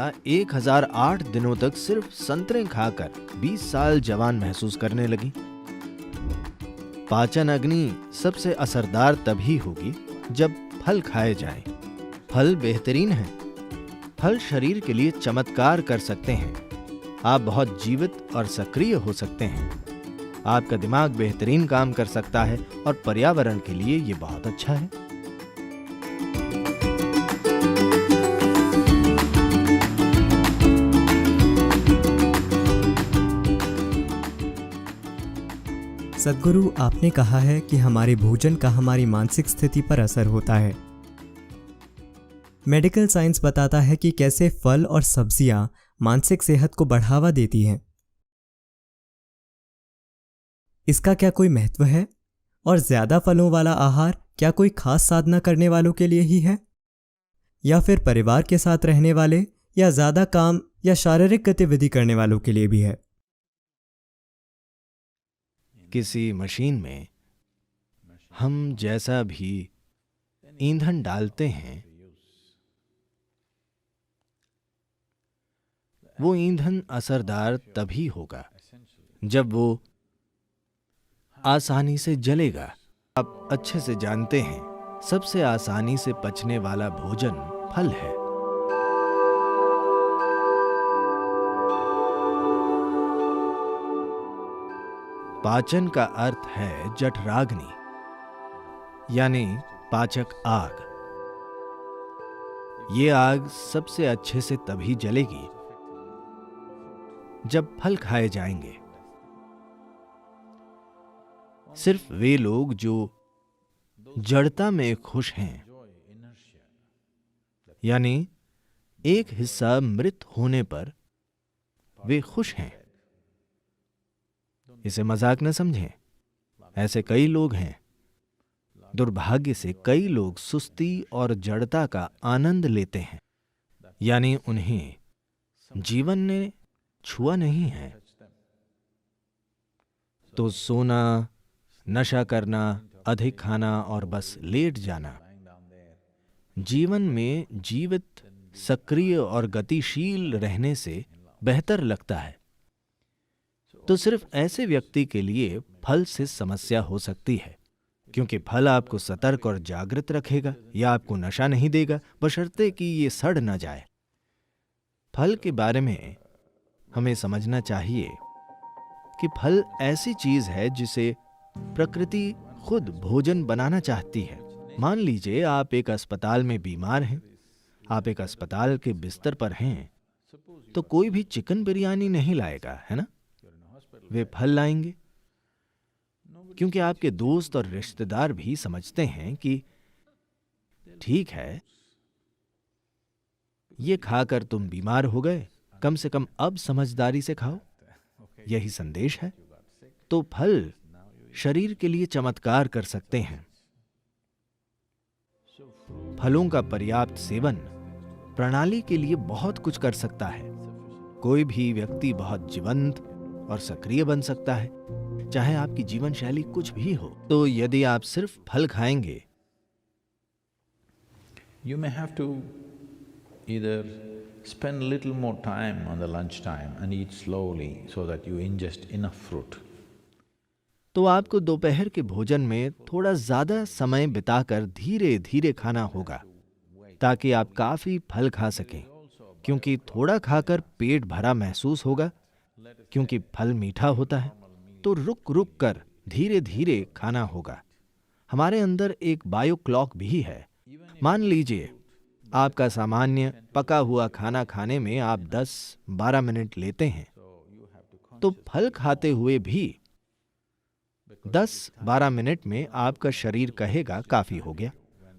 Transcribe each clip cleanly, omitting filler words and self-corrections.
महिला 1008 दिनों तक सिर्फ संतरे खाकर 20 साल जवान महसूस करने लगी। पाचन अग्नि सबसे असरदार तभी होगी जब फल खाए जाएं। फल बेहतरीन हैं। फल शरीर के लिए चमत्कार कर सकते हैं। आप बहुत जीवित और सक्रिय हो सकते हैं। आपका दिमाग बेहतरीन काम कर सकता है और पर्यावरण के लिए ये बहुत अच्छा है। सद्गुरु, आपने कहा है कि हमारे भोजन का हमारी मानसिक स्थिति पर असर होता है। मेडिकल साइंस बताता है कि कैसे फल और सब्जियां मानसिक सेहत को बढ़ावा देती हैं। इसका क्या कोई महत्व है? और ज्यादा फलों वाला आहार क्या कोई खास साधना करने वालों के लिए ही है, या फिर परिवार के साथ रहने वाले, या ज्यादा काम या शारीरिक गतिविधि करने वालों के लिए भी है? किसी मशीन में हम जैसा भी ईंधन डालते हैं, वो ईंधन असरदार तभी होगा जब वो आसानी से जलेगा। आप अच्छे से जानते हैं, सबसे आसानी से पचने वाला भोजन फल है। पाचन का अर्थ है जठराग्नि, यानी पाचक आग। ये आग सबसे अच्छे से तभी जलेगी जब फल खाए जाएंगे। सिर्फ वे लोग जो जड़ता में खुश हैं, यानी एक हिस्सा मृत होने पर वे खुश हैं, इसे मजाक न समझें। ऐसे कई लोग हैं। दुर्भाग्य से कई लोग सुस्ती और जड़ता का आनंद लेते हैं, यानी उन्हें जीवन ने छुआ नहीं है। तो सोना, नशा करना, अधिक खाना और बस लेट जाना जीवन में जीवित, सक्रिय और गतिशील रहने से बेहतर लगता है। तो सिर्फ ऐसे व्यक्ति के लिए फल से समस्या हो सकती है, क्योंकि फल आपको सतर्क और जागृत रखेगा या आपको नशा नहीं देगा, बशर्ते कि ये सड़ न जाए। फल के बारे में हमें समझना चाहिए कि फल ऐसी चीज है जिसे प्रकृति खुद भोजन बनाना चाहती है। मान लीजिए आप एक अस्पताल में बीमार हैं, आप एक अस्पताल के बिस्तर पर हैं, तो कोई भी चिकन बिरयानी नहीं लाएगा, है ना? वे फल लाएंगे, क्योंकि आपके दोस्त और रिश्तेदार भी समझते हैं कि ठीक है, ये खाकर तुम बीमार हो गए, कम से कम अब समझदारी से खाओ। यही संदेश है। तो फल शरीर के लिए चमत्कार कर सकते हैं। फलों का पर्याप्त सेवन प्रणाली के लिए बहुत कुछ कर सकता है। कोई भी व्यक्ति बहुत जीवंत और सक्रिय बन सकता है, चाहे आपकी जीवन शैली कुछ भी हो। तो यदि आप सिर्फ फल खाएंगे, You may have to either spend a little more time on the lunch time and eat slowly so that you ingest enough fruit. तो आपको दोपहर के भोजन में थोड़ा ज्यादा समय बिताकर धीरे धीरे खाना होगा, ताकि आप काफी फल खा सकें, क्योंकि थोड़ा खाकर पेट भरा महसूस होगा, क्योंकि फल मीठा होता है। तो रुक रुक कर धीरे धीरे खाना होगा। हमारे अंदर एक बायो क्लॉक भी है। मान लीजिए आपका सामान्य पका हुआ खाना खाने में आप 10-12 मिनट लेते हैं, तो फल खाते हुए भी 10-12 मिनट में आपका शरीर कहेगा काफी हो गया।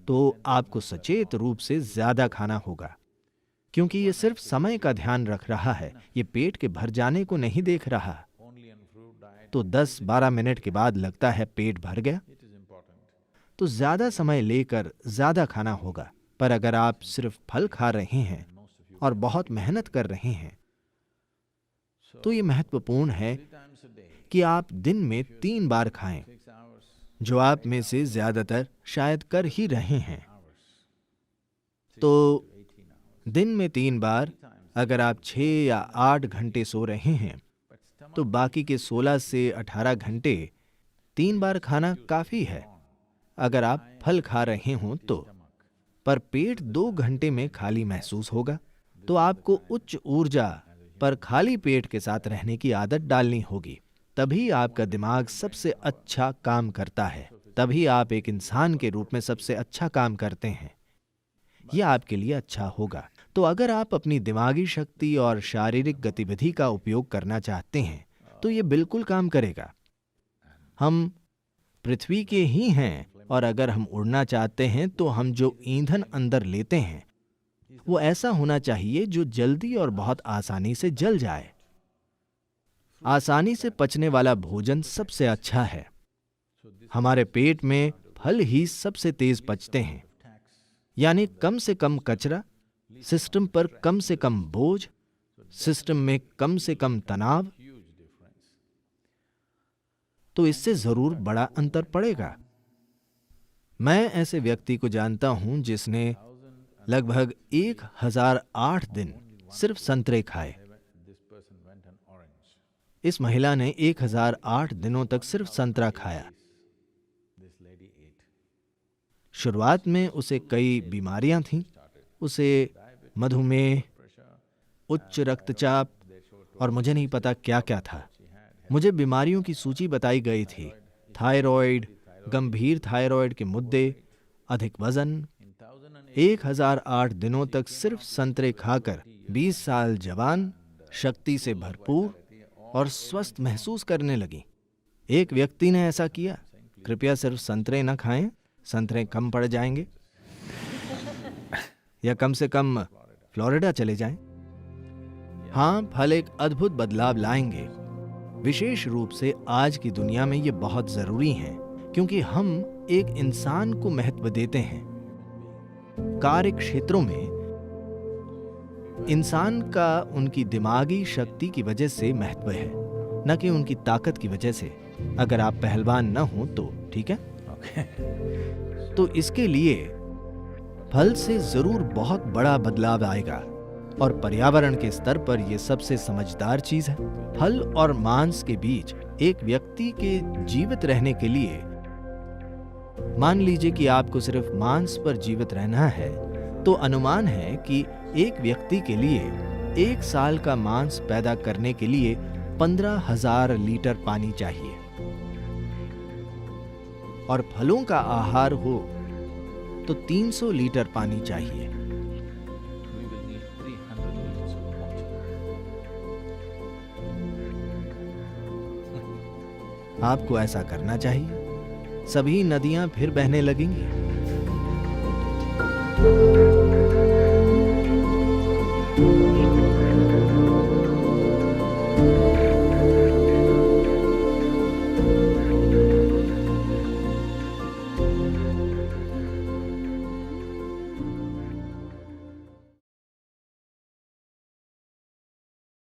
तो आपको सचेत रूप से ज्यादा खाना होगा, क्योंकि ये सिर्फ समय का ध्यान रख रहा है, ये पेट के भर जाने को नहीं देख रहा। तो 10-12 मिनट के बाद लगता है पेट भर गया, तो ज्यादा समय लेकर ज्यादा खाना होगा। पर अगर आप सिर्फ फल खा रहे हैं और बहुत मेहनत कर रहे हैं, तो ये महत्वपूर्ण है कि आप दिन में 3 बार खाएं, जो आप में से ज्यादातर शायद कर ही रहे हैं। तो दिन में 3 बार अगर आप 6 या 8 घंटे सो रहे हैं तो बाकी के 16 से 18 घंटे 3 बार खाना काफी है अगर आप फल खा रहे हों तो। पर पेट 2 घंटे में खाली महसूस होगा, तो आपको उच्च ऊर्जा पर खाली पेट के साथ रहने की आदत डालनी होगी। तभी आपका दिमाग सबसे अच्छा काम करता है, तभी आप एक इंसान के रूप में सबसे अच्छा काम करते हैं। यह आपके लिए अच्छा होगा। तो अगर आप अपनी दिमागी शक्ति और शारीरिक गतिविधि का उपयोग करना चाहते हैं तो यह बिल्कुल काम करेगा। हम पृथ्वी के ही हैं और अगर हम उड़ना चाहते हैं तो हम जो ईंधन अंदर लेते हैं वो ऐसा होना चाहिए जो जल्दी और बहुत आसानी से जल जाए। आसानी से पचने वाला भोजन सबसे अच्छा है। हमारे पेट में फल ही सबसे तेज पचते हैं, यानी कम से कम कचरा, सिस्टम पर कम से कम बोझ, सिस्टम में कम से कम तनाव। तो इससे जरूर बड़ा अंतर पड़ेगा। मैं ऐसे व्यक्ति को जानता हूं जिसने लगभग 1008 दिन सिर्फ संतरे खाए। इस महिला ने 1008 दिनों तक सिर्फ संतरा खाया। शुरुआत में उसे कई बीमारियां थीं। उसे मधुमेह, उच्च रक्तचाप और मुझे नहीं पता क्या क्या था। मुझे बीमारियों की सूची बताई गई थी। थायराइड, गंभीर थायराइड के मुद्दे, अधिक वजन। 1008 दिनों तक सिर्फ संतरे खाकर 20 साल जवान, शक्ति से भरपूर और स्वस्थ महसूस करने लगी। एक व्यक्ति ने ऐसा किया। कृपया सिर्फ संतरे न खाएं, संतरे कम पड़ जाएंगे, या कम से कम फ्लोरिडा चले जाएं। हाँ, फल एक अद्भुत बदलाव लाएंगे। विशेष रूप से आज की दुनिया में ये बहुत जरूरी है, क्योंकि हम एक इंसान को महत्व देते हैं। कार्य क्षेत्रों में इंसान का उनकी दिमागी शक्ति की वजह से महत्व है, न कि उनकी ताकत की वजह से। अगर आप पहलवान न हो तो ठीक है। तो इसके लिए फल से जरूर बहुत बड़ा बदलाव आएगा, और पर्यावरण के स्तर पर यह सबसे समझदार चीज है। फल और मांस के बीच एक व्यक्ति के जीवित रहने के लिए, मान लीजिए कि आपको सिर्फ मांस पर जीवित रहना है, तो अनुमान है कि एक व्यक्ति के लिए 1 साल का मांस पैदा करने के लिए 15,000 लीटर पानी चाहिए। और फलों का आहार हो तो 300 लीटर पानी चाहिए। आपको ऐसा करना चाहिए। सभी नदियां फिर बहने लगेंगी।